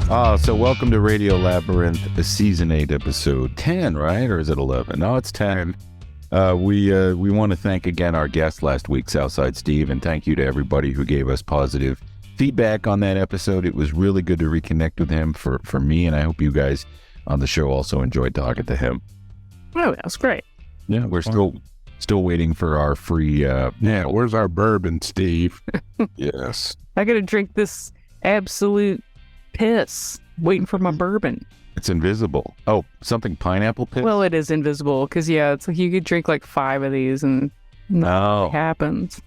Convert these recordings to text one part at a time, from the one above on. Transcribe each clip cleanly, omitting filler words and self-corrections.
So welcome to Radio Labyrinth, Season 8, Episode 10, right? Or is it 11? No, it's 10. We want to thank again our guest last week, Southside Steve, and thank you to everybody who gave us positive feedback on that episode. It was really good to reconnect with him for me, and I hope you guys on the show also enjoyed talking to him. Oh, that's great. Yeah, we're still waiting for our free... where's our bourbon, Steve? Yes. I got to drink this absolute piss waiting for my bourbon. It's invisible. Oh, something pineapple piss? Well, it is invisible because, it's like you could drink like 5 of these and nothing happens.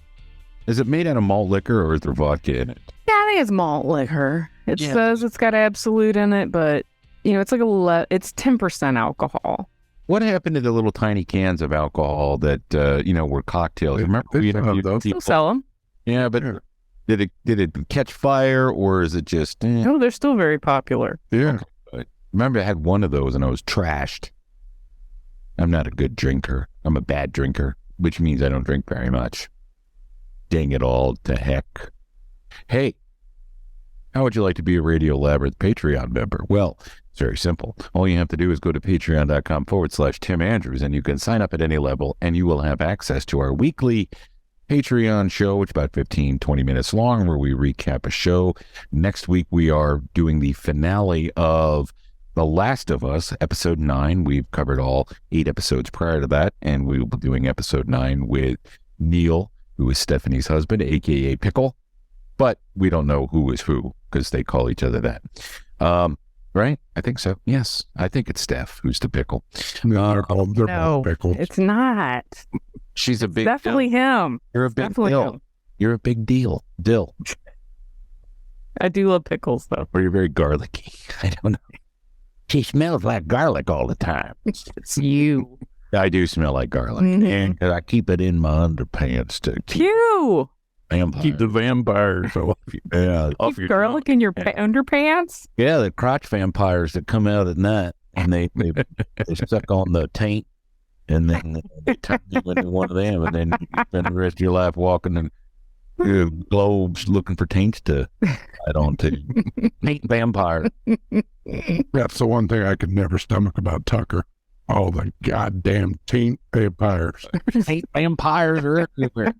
Is it made out of malt liquor or is there vodka in it? Yeah, I think it's malt liquor. It says it's got Absolute in it, but, it's like it's 10% alcohol. What happened to the little tiny cans of alcohol that, were cocktails? Remember? Those still sell them. Yeah, but did it catch fire or is it just... No, they're still very popular. Yeah. Okay. Remember, I had one of those and I was trashed. I'm not a good drinker. I'm a bad drinker, which means I don't drink very much. Dang it all to heck. Hey, how would you like to be a Radio Labyrinth Patreon member? Well, it's very simple. All you have to do is go to patreon.com/Tim Andrews, and you can sign up at any level, and you will have access to our weekly Patreon show, which is about 15-20 minutes long, where we recap a show. Next week, we are doing the finale of The Last of Us, Episode 9. We've covered all 8 episodes prior to that, and we will be doing Episode 9 with Neil, who is Stephanie's husband, a.k.a. Pickle. But we don't know who is who, because they call each other that. Right? I think so. Yes. I think it's Steph who's the pickle. They're both pickles. It's not. She's a big definitely deal. him. You're a big deal. You're a big deal. Dill. I do love pickles, though. Or you're very garlicky. I don't know. She smells like garlic all the time. It's you. I do smell like garlic. Mm-hmm. And I keep it in my underpants to keep the vampires off. Keep garlic in your underpants? Yeah, the crotch vampires that come out at night and they suck on the taint and then they turn you into one of them, and then you spend the rest of your life walking and globes looking for taints to hide on to. Taint vampire. That's the one thing I could never stomach about Tucker. All the goddamn taint vampires. Taint vampires are everywhere.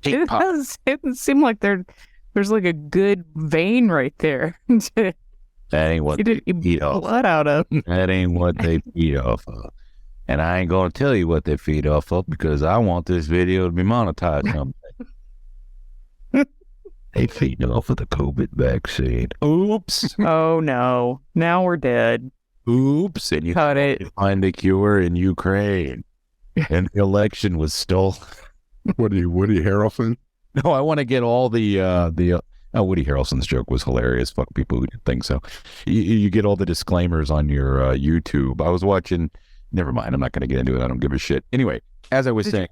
It doesn't seem like there's like a good vein right there. That ain't what they feed off. Blood out of. That ain't what they feed off of. And I ain't going to tell you what they feed off of because I want this video to be monetized someday. They feed off of the COVID vaccine. Oops. Oh, no. Now we're dead. Oops. And you cut it. Find the cure in Ukraine. And the election was stolen. Woody Harrelson? No, I want to get all the Woody Harrelson's joke was hilarious. Fuck people who didn't think so. You get all the disclaimers on your YouTube. I was watching, never mind, I'm not going to get into it. I don't give a shit. Anyway, as I was saying,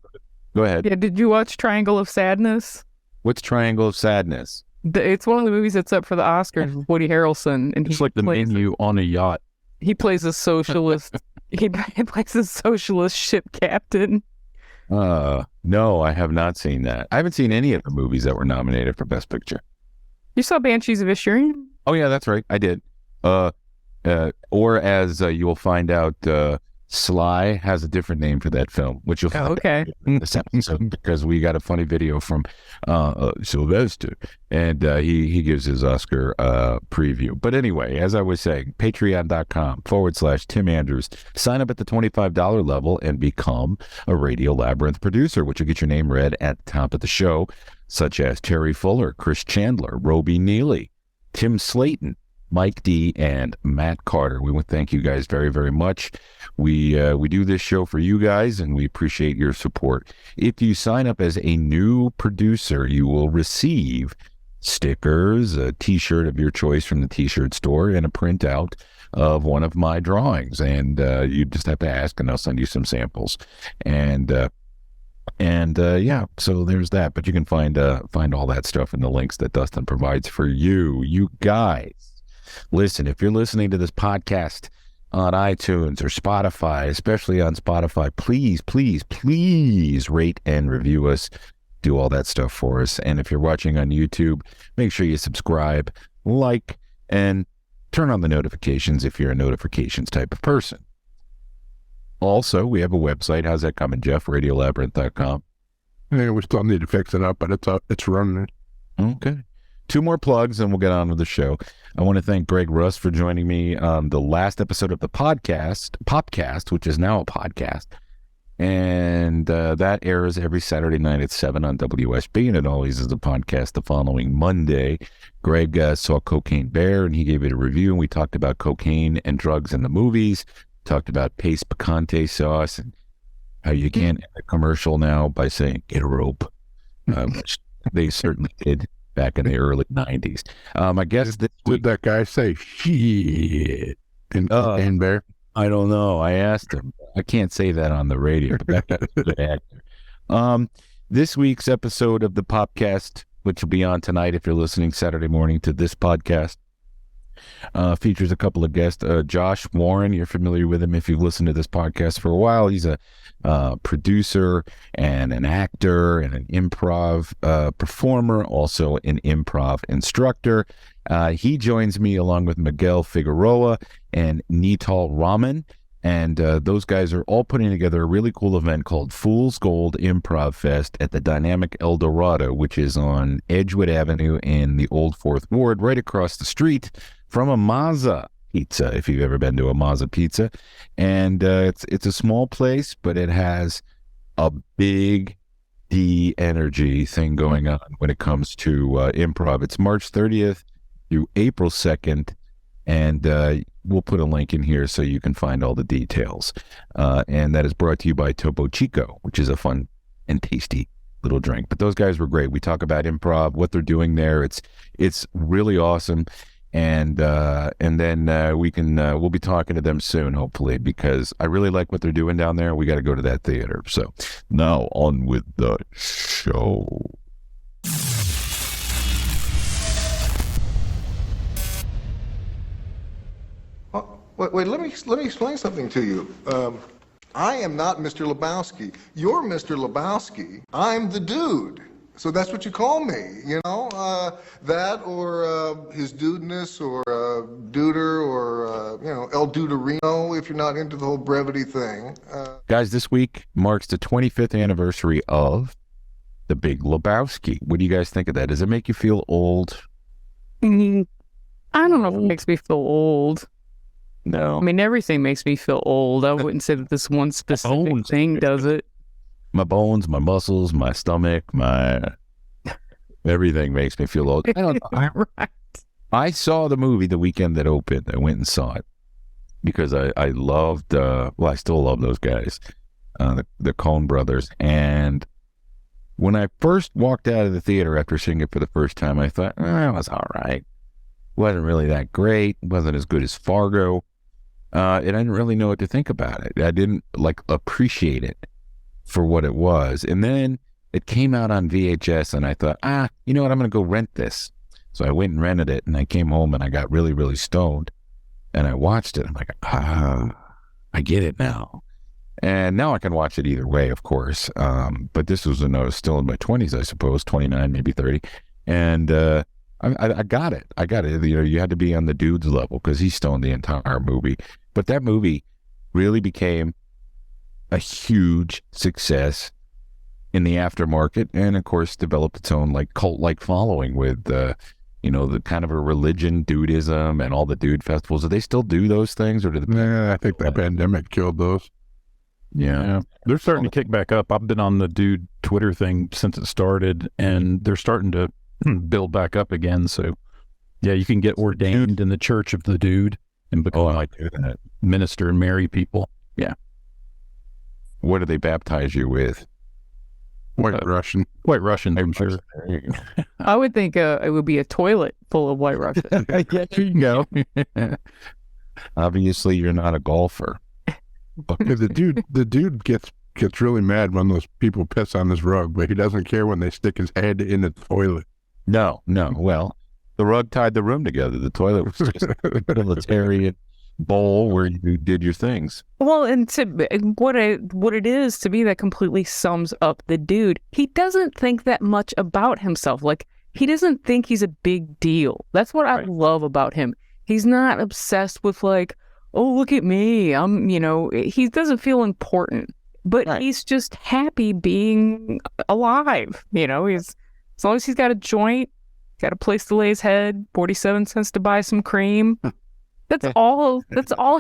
go ahead. Yeah, did you watch Triangle of Sadness? What's Triangle of Sadness? It's one of the movies that's up for the Oscars with Woody Harrelson. And it's like the menu on a yacht. He plays a socialist. he plays a socialist ship captain. No, I have not seen that. I haven't seen any of the movies that were nominated for Best Picture. You saw Banshees of Inisherin? Oh yeah, that's right. I did. Or as you will find out, Sly has a different name for that film, which you'll find out in this episode because we got a funny video from Sylvester, and he gives his Oscar preview. But anyway, as I was saying, patreon.com/Tim Andrews. Sign up at the $25 level and become a Radio Labyrinth producer, which will get your name read at the top of the show, such as Terry Fuller, Chris Chandler, Roby Neely, Tim Slayton, Mike D, and Matt Carter. We want to thank you guys very, very much. We do this show for you guys, and we appreciate your support. If you sign up as a new producer, you will receive stickers, a T-shirt of your choice from the T-shirt store, and a printout of one of my drawings. And you just have to ask, and I'll send you some samples. And yeah, so there's that. But you can find all that stuff in the links that Dustin provides for you. You guys, listen, if you're listening to this podcast on iTunes or Spotify, especially on Spotify, please, please, please rate and review us. Do all that stuff for us. And if you're watching on YouTube, make sure you subscribe, like, and turn on the notifications if you're a notifications type of person. Also, we have a website. How's that coming, Jeff? RadioLabyrinth.com. Yeah, we still need to fix it up, but it's running. Okay. 2 more plugs, and we'll get on with the show. I want to thank Greg Russ for joining me on the last episode of the Popcast, which is now a podcast. And that airs every Saturday night at 7 on WSB, and it always is a podcast the following Monday. Greg saw Cocaine Bear, and he gave it a review, and we talked about cocaine and drugs in the movies, talked about paste picante sauce, and how you can't end a commercial now by saying, get a rope, which they certainly did back in the early 90s. I guess did that guy say shit in Cocaine Bear? I don't know. I asked him. I can't say that on the radio, but that guy's a good actor. This week's episode of the Popcast, which will be on tonight if you're listening Saturday morning to this podcast, features a couple of guests. Josh Warren, you're familiar with him if you've listened to this podcast for a while. He's a producer and an actor and an improv performer, also an improv instructor. He joins me along with Miguel Figueroa and Nital Raman, and those guys are all putting together a really cool event called Fool's Gold Improv Fest at the Dynamic El Dorado, which is on Edgewood Avenue in the Old Fourth Ward, right across the street from a Mazza Pizza, if you've ever been to a Mazza Pizza. And it's a small place, but it has a big D energy thing going on when it comes to improv. It's March 30th through April 2nd, and we'll put a link in here so you can find all the details. And that is brought to you by Topo Chico, which is a fun and tasty little drink. But those guys were great. We talk about improv, what they're doing there. It's really awesome. And then we'll be talking to them soon, hopefully, because I really like what they're doing down there. We got to go to that theater. So now on with the show. Wait, let me explain something to you. I am not Mr. Lebowski. You're Mr. Lebowski. I'm the dude. So that's what you call me, you know? That or his dudeness or duder or, El Duderino if you're not into the whole brevity thing. Guys, this week marks the 25th anniversary of The Big Lebowski. What do you guys think of that? Does it make you feel old? I don't know if it makes me feel old. No. I mean, everything makes me feel old. I wouldn't say that this one specific thing does it. My bones, my muscles, my stomach, everything makes me feel old. I don't know. Right. I saw the movie the weekend that opened. I went and saw it because I loved, I still love those guys, the Coen Brothers. And when I first walked out of the theater after seeing it for the first time, I thought, it was all right. Wasn't really that great. Wasn't as good as Fargo. And I didn't really know what to think about it. I didn't appreciate it for what it was. And then it came out on VHS and I thought, you know what? I'm going to go rent this. So I went and rented it, and I came home and I got really, really stoned and I watched it. I'm like, I get it now. And now I can watch it either way, of course. But this was when I was still in my 20s, I suppose, 29, maybe 30. And I got it. I got it. You had to be on the dude's level because he stoned the entire movie. But that movie really became a huge success in the aftermarket, and of course developed its own cult-like following with the kind of a religion, dudism, and all the dude festivals. Do they still do those things, or I think the pandemic killed those. Yeah, they're starting to kick back up. I've been on the dude Twitter thing since it started, and they're starting to build back up again. So yeah, you can get ordained in the Church of the Dude and become that minister and marry people. Yeah. What do they baptize you with? White Russian, I'm sure. I would think it would be a toilet full of White Russian. Yeah, there you go. Obviously, you're not a golfer. The dude gets really mad when those people piss on his rug, but he doesn't care when they stick his head in the toilet. No. Well, the rug tied the room together. The toilet was just a military bowl where you did your things. Well, and what it is to me that completely sums up the dude. He doesn't think that much about himself. Like, he doesn't think he's a big deal. That's what I love about him. He's not obsessed with like, oh, look at me. He doesn't feel important, but he's just happy being alive. As long as he's got a joint, got a place to lay his head, 47 cents to buy some cream. That's all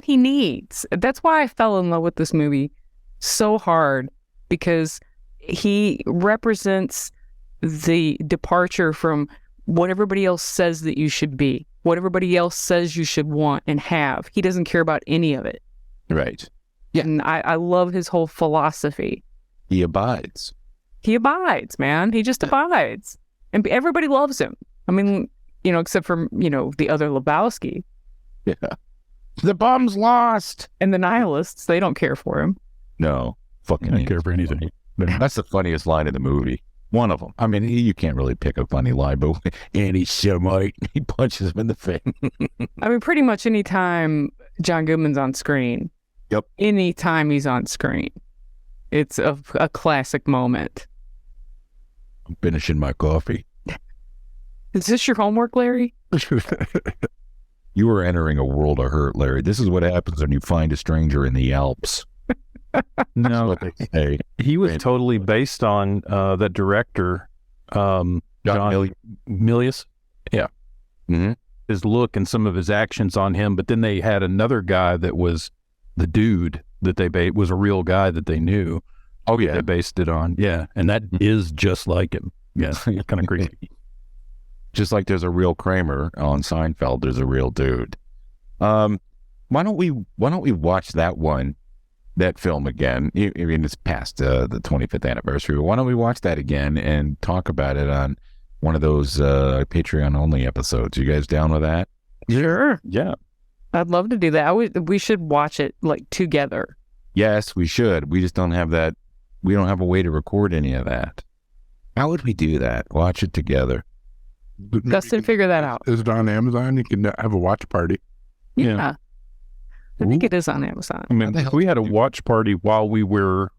he needs. That's why I fell in love with this movie so hard, because he represents the departure from what everybody else says that you should be, what everybody else says you should want and have. He doesn't care about any of it. Right. Yeah. And I love his whole philosophy. He abides. He abides, man. He just abides. And everybody loves him. I mean, except for, the other Lebowski. Yeah. The bomb's lost. And the nihilists, they don't care for him. No. Fucking don't care for anything. That's the funniest line in the movie. One of them. I mean, you can't really pick a funny line, but anti-Semite, he punches him in the face. I mean, pretty much any time John Goodman's on screen. Yep. Any time he's on screen, it's a classic moment. I'm finishing my coffee. Is this your homework, Larry? You are entering a world of hurt, Larry. This is what happens when you find a stranger in the Alps. No, he was totally based on that director, John Milius. Yeah. Mm-hmm. His look and some of his actions on him, but then they had another guy that was the dude that they was a real guy that they knew. Oh yeah, they based it on. Yeah, and that is just like him. Yeah, it's kind of crazy. Just like there's a real Kramer on Seinfeld, there's a real dude. Why don't we watch that film again? I mean, it's past the 25th anniversary. Why don't we watch that again and talk about it on one of those Patreon only episodes? You guys down with that? Sure. Yeah. I'd love to do that. We should watch it like together. Yes, we should. We just don't have that. We don't have a way to record any of that. How would we do that? Watch it together. Dustin, figure that out. Is it on Amazon? You can have a watch party. Yeah. I think it is on Amazon. I mean, we had a watch party while we were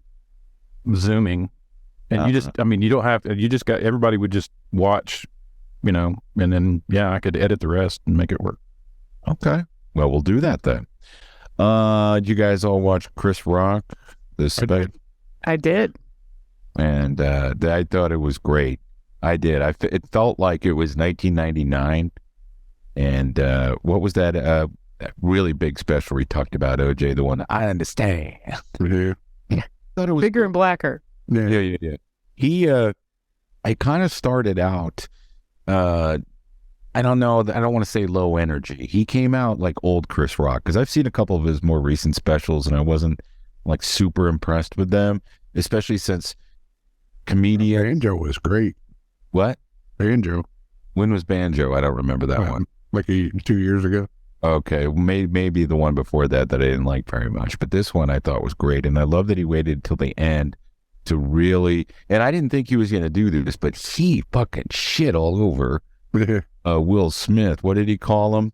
Zooming, and you don't have, you just got, everybody would just watch, and then, I could edit the rest and make it work. Okay. Well, we'll do that then. Did you guys all watch Chris Rock? I did. And I thought it was great. I did. It felt like it was 1999. And what was that really big special we talked about, OJ? The one, I Understand. Yeah. I thought it was Bigger and Blacker. Yeah. He, I kind of started out, I don't know. I don't want to say low energy. He came out like old Chris Rock, because I've seen a couple of his more recent specials and I wasn't like super impressed with them, especially since comedian. Banjo was great. What? Banjo. When was Banjo? I don't remember that one. Like 2 years ago. Okay, maybe the one before that I didn't like very much, but this one I thought was great, and I love that he waited till the end to really. And I didn't think he was going to do this, but he fucking shit all over Will Smith. What did he call him?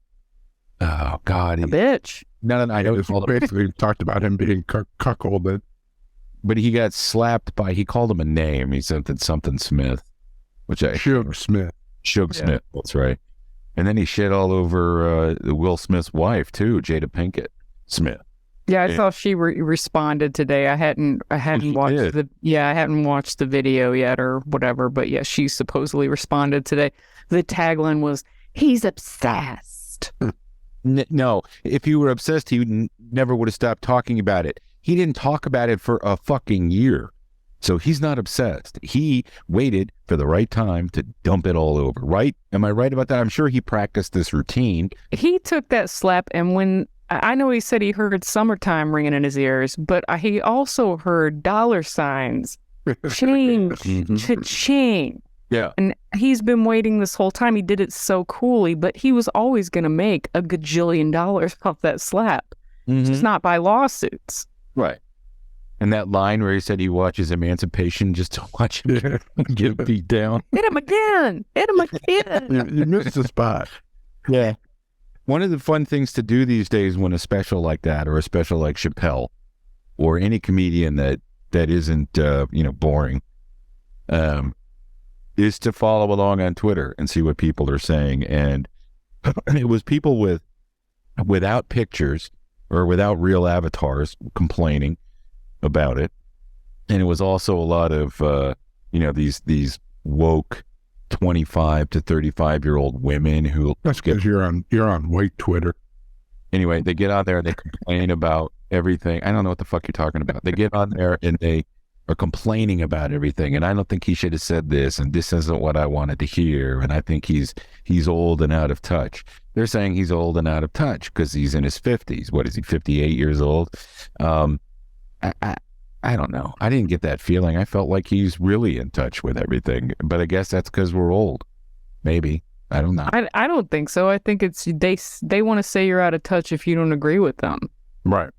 Oh God, a bitch. No, I know. He basically talked about him being cuckolded, but he got slapped by. He called him a name. He said something Smith, which Suge Smith. Suge Smith. That's right. And then he shit all over Will Smith's wife too, Jada Pinkett Smith. Yeah, I saw she responded today. I hadn't watched I hadn't watched the video yet or whatever, but yeah, she supposedly responded today. The tagline was, "He's obsessed." No, if he were obsessed, he never would have stopped talking about it. He didn't talk about it for a fucking year. So he's not obsessed. He waited for the right time to dump it all over, right? Am I right about that? I'm sure he practiced this routine. He took that slap, and when I know he said he heard "Summertime" ringing in his ears, but he also heard dollar signs, ching, cha-ching. Yeah. And he's been waiting this whole time. He did it so coolly, but he was always going to make a gajillion dollars off that slap. Just not by lawsuits. Right. And that line where he said he watches Emancipation just to watch him get beat down. Hit him again. Hit him again. You missed the spot. Yeah. One of the fun things to do these days when a special like that, or a special like Chappelle, or any comedian that isn't, boring, is to follow along on Twitter and see what people are saying. And it was people without pictures or without real avatars complaining about it. And it was also a lot of, these woke 25 to 35-year-old women who... That's because you're on white Twitter. Anyway, they get on there and they complain about everything. I don't know what the fuck you're talking about. They get on there and they are complaining about everything. And I don't think he should have said this. And this isn't what I wanted to hear. And I think he's old and out of touch. They're saying he's old and out of touch because he's in his 50s. What is he, 58 years old? I don't know. I didn't get that feeling. I felt like he's really in touch with everything. But I guess that's because we're old. Maybe. I don't know. I don't think so. I think it's they want to say you're out of touch if you don't agree with them. Right.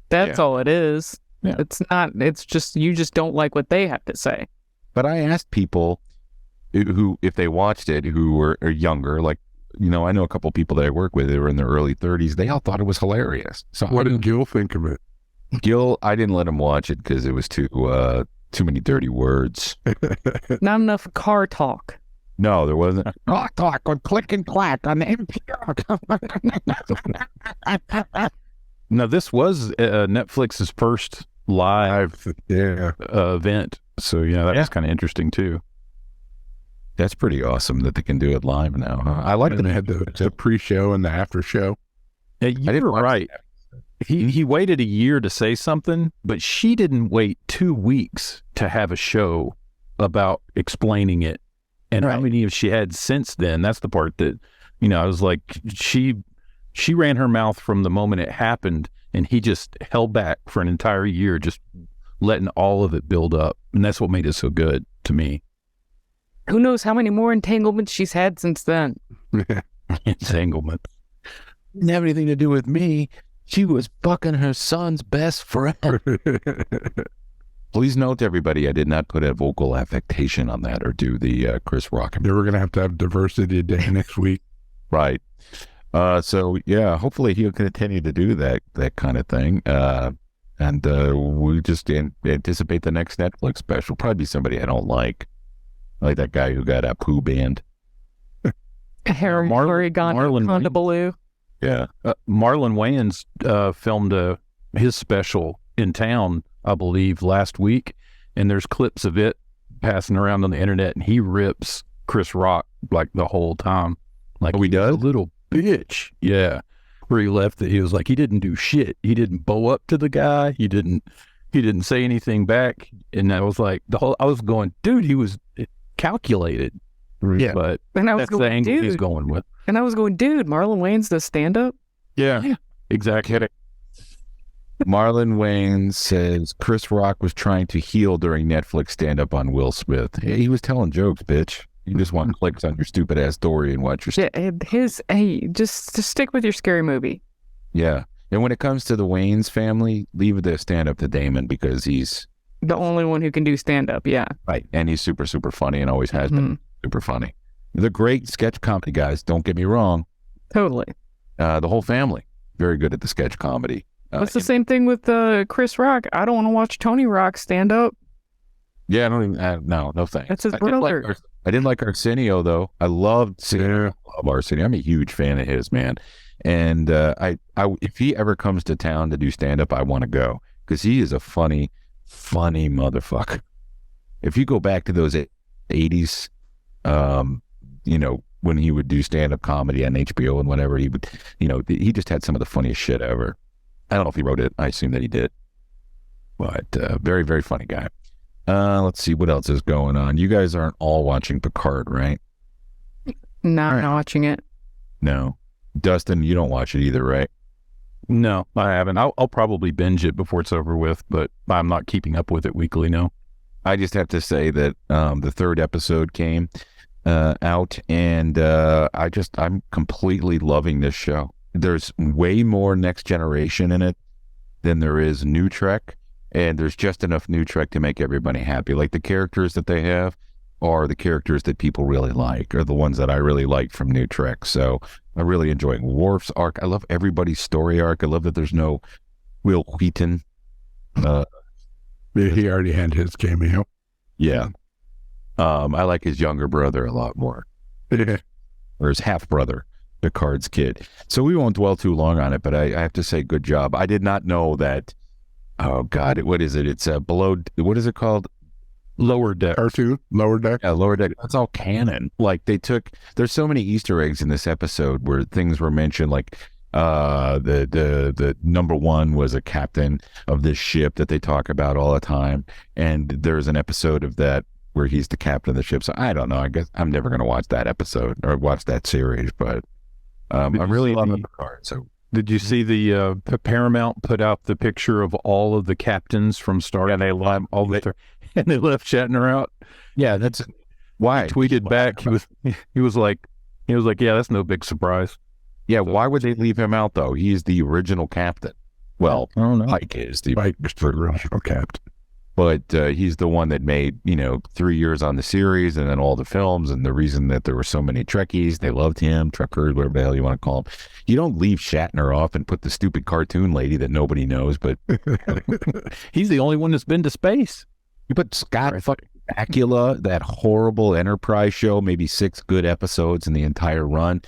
That's all it is. Yeah. It's not. It's just you just don't like what they have to say. But I asked people who, if they watched it, who were younger, like, I know a couple of people that I work with, they were in their early 30s. They all thought it was hilarious. So what did Gil think of it? Gil, I didn't let him watch it because it was too many dirty words. Not enough car talk. No, there wasn't. Car talk on click and clack on the NPR. Now, this was Netflix's first live event. So, that was kind of interesting, too. That's pretty awesome that they can do it live now. Huh? I like that they had the pre-show and the after-show. You're right. He waited a year to say something, but she didn't wait 2 weeks to have a show about explaining it. And how many of she had since then? That's the part that, I was like, she ran her mouth from the moment it happened, and he just held back for an entire year, just letting all of it build up. And that's what made it so good to me. Who knows how many more entanglements she's had since then? Entanglements. Didn't have anything to do with me. She was fucking her son's best friend. Please note, everybody, I did not put a vocal affectation on that or do the Chris Rock. They were going to have diversity day next week. Right. So, yeah, hopefully he'll continue to do that kind of thing. And we just anticipate the next Netflix special. Probably be somebody I don't like that guy who got a poo banned. Marlon Wayans. Yeah. Marlon Wayans filmed his special in town, I believe, last week, and there's clips of it passing around on the internet, and he rips Chris Rock like the whole time. Like, he does? A little bitch. Yeah. Where he left it, he was like, he didn't do shit. He didn't bow up to the guy. He didn't say anything back. And I was like, I was going, dude, he was calculated. Yeah. But and I was that's going, the angle dude. he's going with. And I was going, dude, Marlon Wayans does stand up? Yeah. Exactly. Marlon Wayans says Chris Rock was trying to heal during Netflix stand-up on Will Smith. He was telling jokes, bitch. You just want clicks on your stupid ass story and watch your just stick with your scary movie. Yeah. And when it comes to the Wayans family, leave the stand-up to Damon because he's the only one who can do stand-up, yeah. Right. And he's super, super funny and always has been super funny. They're great sketch comedy guys, don't get me wrong. Totally. The whole family, very good at the sketch comedy. It's the same thing with Chris Rock. I don't want to watch Tony Rock stand up. Yeah, I don't even. No thanks. That's his brother. I didn't like Arsenio though. I loved Arsenio. I'm a huge fan of his, man. And I if he ever comes to town to do stand up, I want to go because he is a funny motherfucker. If you go back to those 80s, when he would do stand up comedy on HBO and whatever, he would, he just had some of the funniest shit ever. I don't know if he wrote it. I assume that he did. But very, very funny guy. Let's see what else is going on. You guys aren't all watching Picard, right? Not watching it. No. Dustin, you don't watch it either, right? No, I haven't. I'll probably binge it before it's over with, but I'm not keeping up with it weekly, no. I just have to say that the third episode came out, and I'm completely loving this show. There's way more Next Generation in it than there is New Trek, and there's just enough New Trek to make everybody happy. Like the characters that they have are the characters that people really like, or the ones that I really like from New Trek. So I'm really enjoying Worf's arc. I love everybody's story arc. I love that there's no Will Wheaton. He already had his cameo. Yeah. I like his younger brother a lot more. Or his half brother, Picard's kid. So we won't dwell too long on it, but I have to say, good job. I did not know that. Oh God, what is it? It's below. What is it called? Lower Deck. R2, Lower Deck. Yeah, Lower Deck. That's all canon. Like they took. There's so many Easter eggs in this episode where things were mentioned. Like the number one was a captain of this ship that they talk about all the time, and there's an episode of that where he's the captain of the ship. So I don't know. I guess I'm never going to watch that episode or watch that series, but I'm really loving Picard. So did you see the Paramount put out the picture of all of the captains from Star Trek? And they left and they left Shatner out. Yeah, that's why. He tweeted back. He was like, yeah, that's no big surprise. Yeah, why would they leave him out though? He's the original captain. Well, I don't know. Pike is the original captain. But he's the one that made, 3 years on the series and then all the films. And the reason that there were so many Trekkies, they loved him, Trekkers, whatever the hell you want to call them. You don't leave Shatner off and put the stupid cartoon lady that nobody knows, but he's the only one that's been to space. You put Scott fucking Bakula, that horrible Enterprise show, maybe 6 good episodes in the entire run.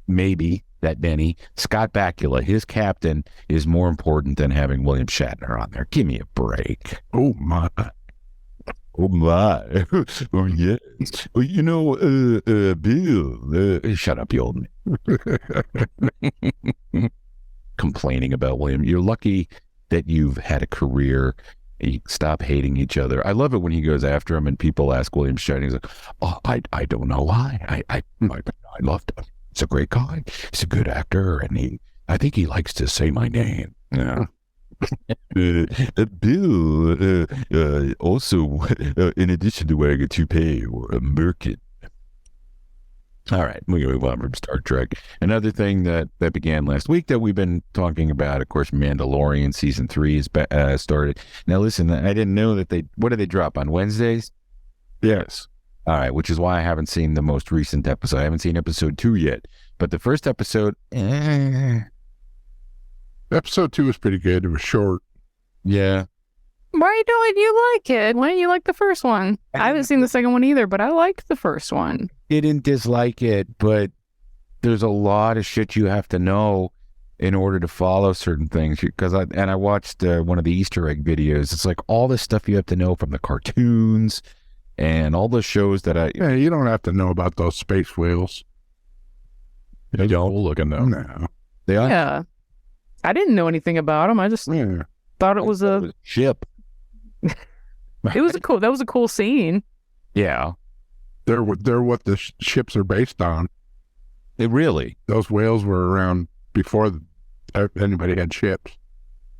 Maybe that many. Scott Bakula, his captain, is more important than having William Shatner on there. Give me a break. Oh my. Oh my. Oh yes. Well, Bill. Shut up, you old man. Complaining about William. You're lucky that you've had a career. You stop hating each other. I love it when he goes after him and people ask William Shatner. He's like, oh, I don't know why. I loved him. He's a great guy. He's a good actor, and I think he likes to say my name. Yeah. Bill, also, in addition to wearing a toupee or a merkin. All right, we move on from Star Trek. Another thing that began last week that we've been talking about, of course, Mandalorian Season 3 is started. Now, listen, I didn't know that what do they drop, on Wednesdays? Yes. All right, which is why I haven't seen the most recent episode. I haven't seen episode 2 yet. But the first episode, Episode 2 was pretty good. It was short. Yeah. Why don't you like it? Why don't you like the first one? I haven't seen the second one either, but I liked the first one. Didn't dislike it, but there's a lot of shit you have to know in order to follow certain things. Because I watched one of the Easter egg videos. It's like all this stuff you have to know from the cartoons and all the shows that Yeah, you don't have to know about those space whales. They don't look at them. No. They are. Yeah. I didn't know anything about them. I just thought it was a ship. That was a cool scene. Yeah. They're what the ships are based on. Really? Those whales were around before anybody had ships.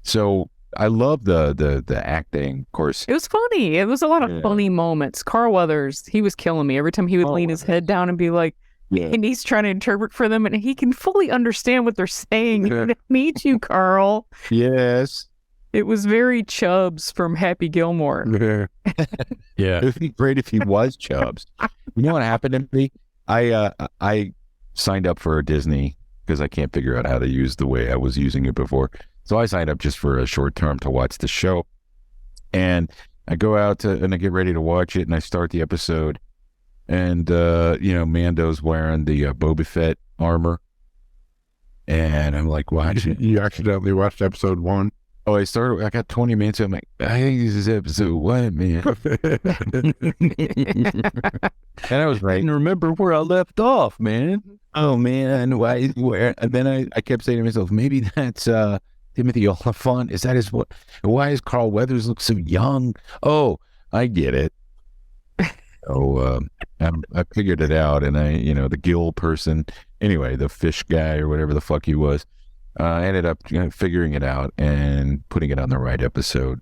So I love the acting, of course. It was funny. It was a lot of funny moments. Carl Weathers, he was killing me. Every time he would lean his head down and be like, and he's trying to interpret for them, and he can fully understand what they're saying. Meet you, Carl. Yes. It was very Chubbs from Happy Gilmore. Yeah. It would be great if he was Chubbs. You know what happened to me? I signed up for Disney because I can't figure out how to use the way I was using it before. So I signed up just for a short term to watch the show. And I go out and I get ready to watch it, and I start the episode. And, Mando's wearing the Boba Fett armor. And I'm like, why? You accidentally watched episode 1? Oh, I got 20 minutes. I'm like, I think this is episode 1, man. And I was right. And remember where I left off, man. Oh, man. Where? And then I kept saying to myself, maybe that's Timothy Oliphant. Is that why does Carl Weathers look so young? Oh, I get it. Oh, I figured it out, and the gill person, anyway, the fish guy or whatever the fuck he was, I ended up figuring it out and putting it on the right episode.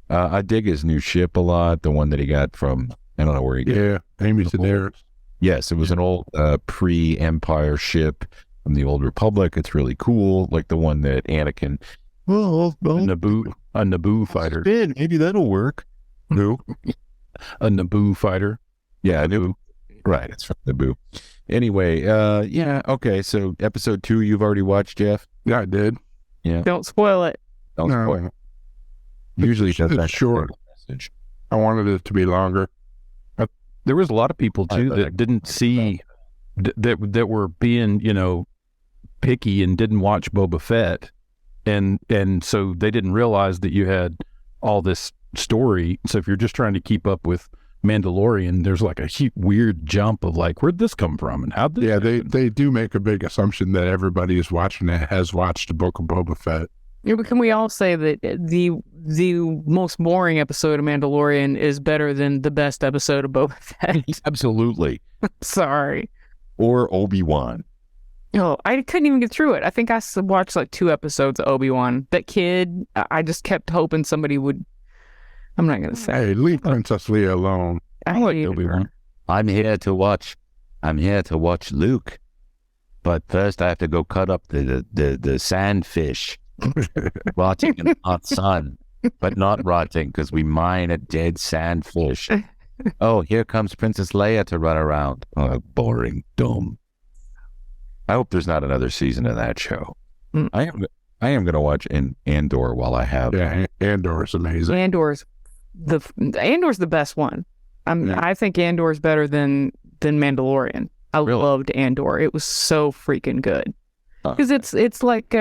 I dig his new ship a lot, the one that he got from, I don't know where he got it. Yeah, Amy Sedaris. Yes, it was an old pre-Empire ship from the Old Republic. It's really cool, like the one that Anakin, a Naboo fighter. Maybe that'll work. Who? A Naboo fighter. Yeah, Naboo. Right, it's from Naboo. Anyway, okay, so episode 2 you've already watched, Jeff? Yeah, I did. Yeah. Don't spoil it. Don't spoil it. Usually it's short. I wanted it to be longer. there was a lot of people too that didn't see that were being, picky and didn't watch Boba Fett, and so they didn't realize that you had all this story. So if you're just trying to keep up with Mandalorian, there's like a weird jump of like, where'd this come from and how'd this happen? they do make a big assumption that everybody is watching it has watched the Book of Boba Fett. Yeah, but can we all say that the most boring episode of Mandalorian is better than the best episode of Boba Fett? Absolutely. Sorry. Or Obi-Wan. Oh, I couldn't even get through it. I think I watched like 2 episodes of Obi-Wan. That kid, I just kept hoping somebody would. I'm not gonna say. Hey, leave Princess Leia alone. I like Obi-Wan. I'm here to watch Luke, but first I have to go cut up the sandfish, rotting in the hot sun, but not rotting because we mine a dead sandfish. Oh, here comes Princess Leia to run around. Oh, boring, dumb. I hope there's not another season of that show. I am going to watch Andor while I have. Yeah, Andor is amazing. Andor's the best one. I think Andor's better than Mandalorian. I loved Andor. It was so freaking good because it's like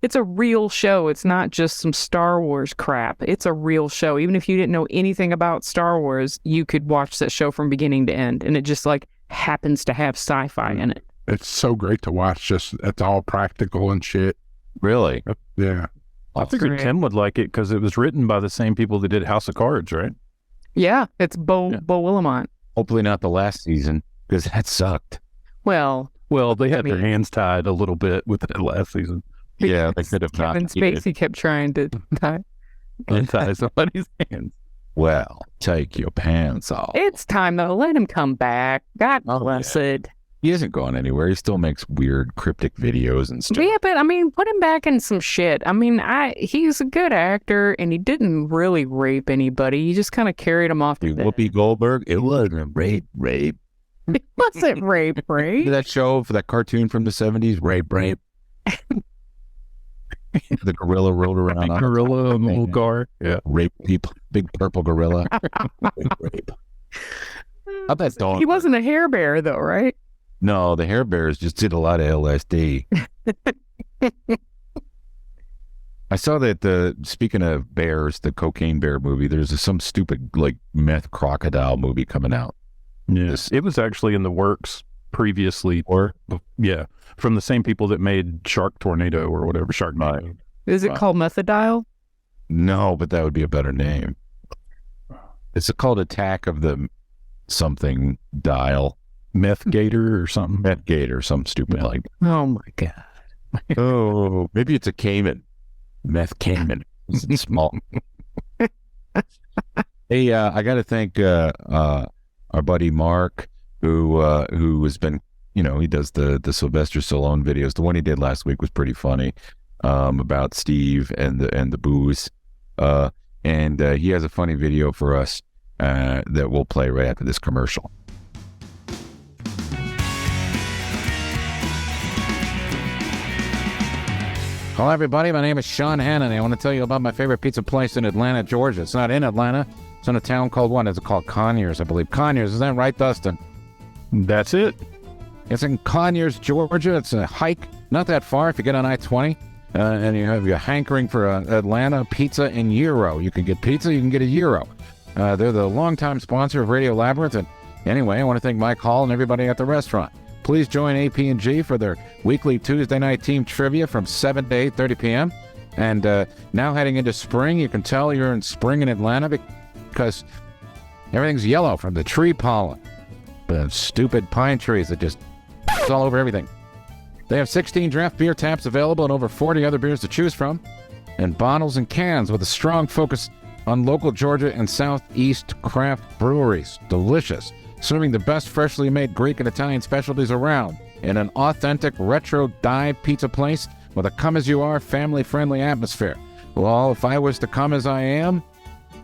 it's a real show. It's not just some Star Wars crap. It's a real show. Even if you didn't know anything about Star Wars, you could watch that show from beginning to end, and it just like happens to have sci-fi in it. It's so great to watch. Just it's all practical and shit. Really? Yeah. I figured Tim would like it because it was written by the same people that did House of Cards, right? Yeah, it's Bo Willimont. Hopefully not the last season because that sucked. Well, they had their hands tied a little bit with that last season. Yeah, they could have Kevin Spacey kept trying to tie somebody's hands. Well, take your pants off. It's time though. Let him come back. God bless it. He hasn't gone anywhere. He still makes weird, cryptic videos and stuff. Yeah, but I mean, put him back in some shit. I mean, he's a good actor, and he didn't really rape anybody. He just kind of carried him off the Whoopi Goldberg, it wasn't rape. It wasn't rape. That show for that cartoon from the 70s, rape. The gorilla rode around on gorilla in the little car. Yeah. Rape people. Big purple gorilla. Rape. How'd that dog? He wasn't a Hair Bear, though, right? No, the Hair Bears just did a lot of LSD. I saw that speaking of bears, the Cocaine Bear movie, there's some stupid like meth crocodile movie coming out. Yes, it was actually in the works previously. Yeah, from the same people that made Shark Tornado or whatever, Sharknado. Is it called Methadile? No, but that would be a better name. It's called Attack of the something dial. Meth Gator or something. Meth Gator, something stupid like that. Oh my God. Oh, maybe it's a Cayman. Meth Cayman. It's small. Hey, I got to thank our buddy Mark, who has been, he does the Sylvester Stallone videos. The one he did last week was pretty funny, about Steve and the booze. And he has a funny video for us that we'll play right after this commercial. Hello, everybody. My name is Sean Hannity. I want to tell you about my favorite pizza place in Atlanta, Georgia. It's not in Atlanta. It's in a town called what? It's called Conyers, I believe. Conyers, is that right, Dustin? That's it. It's in Conyers, Georgia. It's a hike, not that far if you get on I-20. And you have your hankering for Atlanta pizza and gyro. You can get pizza, you can get a gyro. They're the longtime sponsor of Radio Labyrinth. And anyway, I want to thank Mike Hall and everybody at the restaurant. Please join AP&G for their weekly Tuesday night team trivia from 7 to 8:30 p.m. And now heading into spring, you can tell you're in spring in Atlanta because everything's yellow from the tree pollen. The stupid pine trees that just it's all over everything. They have 16 draft beer taps available and over 40 other beers to choose from, and bottles and cans with a strong focus on local Georgia and Southeast craft breweries. Delicious. Serving the best freshly made Greek and Italian specialties around in an authentic retro dive pizza place with a come-as-you-are, family-friendly atmosphere. Well, if I was to come as I am,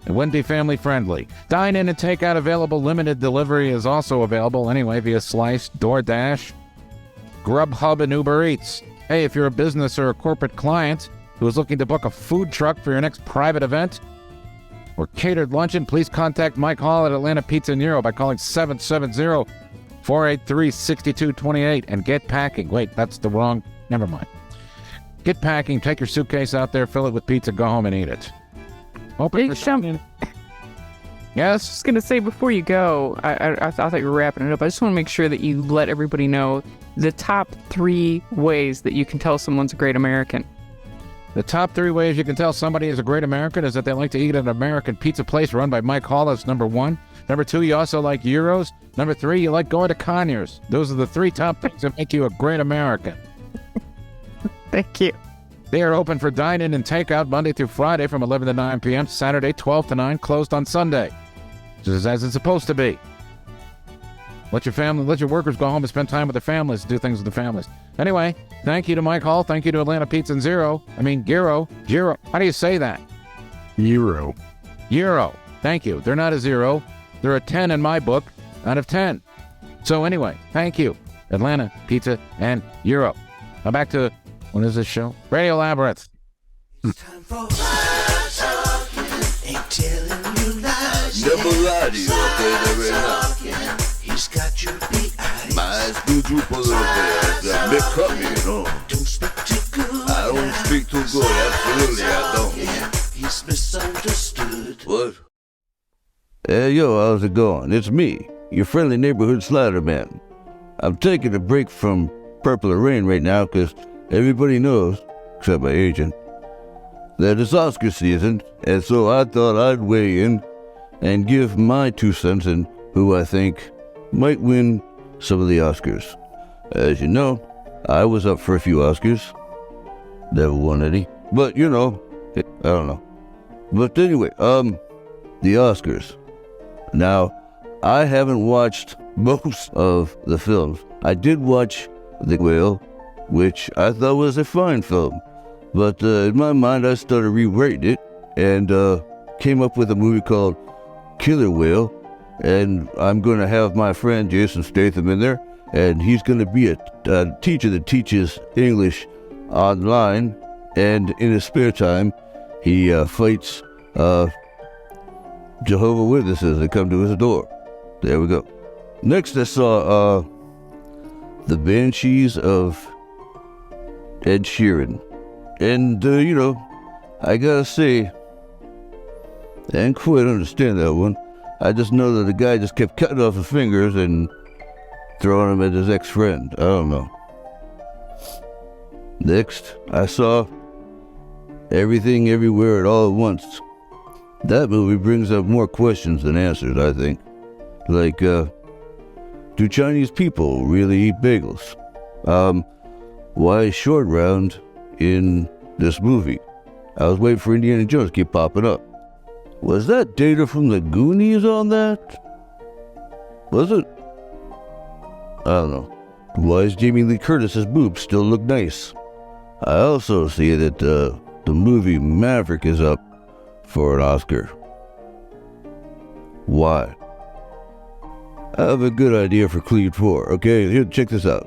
it wouldn't be family-friendly. Dine-in and take-out available. Limited delivery is also available anyway via Slice, DoorDash, Grubhub, and Uber Eats. Hey, if you're a business or a corporate client who is looking to book a food truck for your next private event, or catered luncheon, please contact Mike Hall at Atlanta Pizza and Euro by calling 770-483-6228 and get packing. Wait, that's the wrong, never mind. Get packing, take your suitcase out there, fill it with pizza, go home and eat it. Big Shump. Yes? I was going to say before you go, I thought you were wrapping it up. I just want to make sure that you let everybody know the top 3 ways that you can tell someone's a great American. The top 3 ways you can tell somebody is a great American is that they like to eat at an American pizza place run by Mike Hall. That's number 1. Number 2, you also like gyros. Number 3, you like going to Conyers. Those are the 3 top things that make you a great American. Thank you. They are open for dine-in and takeout Monday through Friday from 11 to 9 p.m. Saturday, 12 to 9, closed on Sunday. Just as it's supposed to be. Let your workers go home and spend time with their families, do things with their families. Anyway, thank you to Mike Hall. Thank you to Atlanta Pizza and Gyro. How do you say that? Gyro. Thank you. They're not a 0. They're a 10 in my book out of 10. So anyway, thank you, Atlanta Pizza and Gyro. Now back to, what is this show? Radio Labyrinth. It's time for ain't telling you lies. Never lie to you, okay, never enough. He's got your big eyes. My eyes do droop a little bit. That big cut me, you know. Don't speak too good. I don't speak too good, absolutely I don't. Yeah, he's misunderstood. What? Hey, yo, how's it going? It's me, your friendly neighborhood slider man. I'm taking a break from Purple Rain right now because everybody knows, except my agent, that it's Oscar season, and so I thought I'd weigh in and give my 2 cents in who I think might win some of the Oscars. As you know, I was up for a few Oscars. Never won any. But, you know, I don't know. But anyway, the Oscars. Now, I haven't watched most of the films. I did watch The Whale, which I thought was a fine film. But in my mind, I started rewriting it and came up with a movie called Killer Whale. And I'm going to have my friend Jason Statham in there, and he's going to be a teacher that teaches English online, and in his spare time, he fights Jehovah's Witnesses that come to his door. There we go. Next, I saw The Banshees of Ed Sheeran. And, you know, I gotta say, I didn't quite understand that one. I just know that the guy just kept cutting off his fingers and throwing them at his ex-friend. I don't know. Next, I saw Everything Everywhere at All at Once. That movie brings up more questions than answers, I think. Like, do Chinese people really eat bagels? Why is Short Round in this movie? I was waiting for Indiana Jones to keep popping up. Was that Data from the Goonies on that? Was it? I don't know. Why does Jamie Lee Curtis's boobs still look nice? I also see that the movie Maverick is up for an Oscar. Why? I have a good idea for Creed 4. Okay, here, check this out.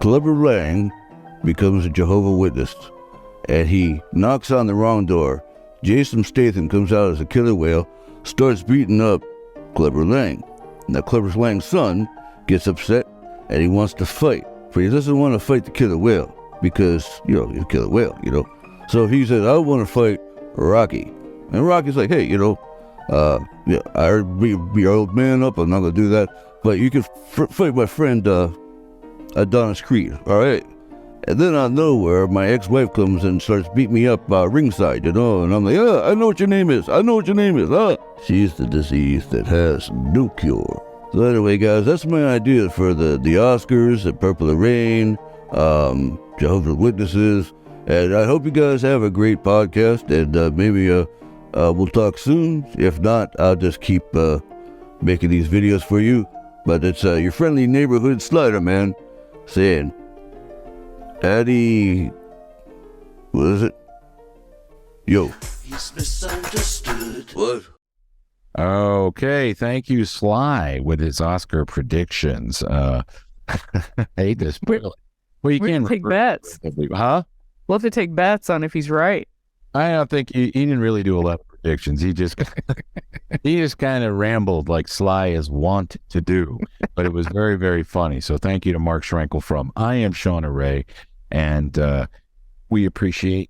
Clubber Lang becomes a Jehovah's Witness, and he knocks on the wrong door. Jason Statham comes out as a killer whale, starts beating up Clubber Lang. Now Clubber Lang's son gets upset, and he wants to fight, but he doesn't want to fight the killer whale because, you know, he's a killer whale, you know. So he says, I want to fight Rocky. And Rocky's like, hey, you know, yeah, I heard be your old man up, I'm not going to do that, but you can fight my friend Adonis Creed, all right? And then out of nowhere, my ex-wife comes and starts beating me up ringside, you know, and I'm like, I know what your name is. She's the disease that has no cure. So anyway, guys, that's my idea for the Oscars, the Purple Rain, Jehovah's Witnesses, and I hope you guys have a great podcast, and maybe we'll talk soon. If not, I'll just keep making these videos for you. But it's your friendly neighborhood slider man saying, Addy, what is it? Yo. He's misunderstood. What? Okay, thank you, Sly, with his Oscar predictions. I hate this. Well, you can't take bets. Huh? We'll have to take bets on if he's right. I don't think he didn't really do a lot of predictions. He just kind of rambled like Sly is wont to do, but it was very, very funny. So thank you to Mark Schrenkel from IAmShaunaRae, and we appreciate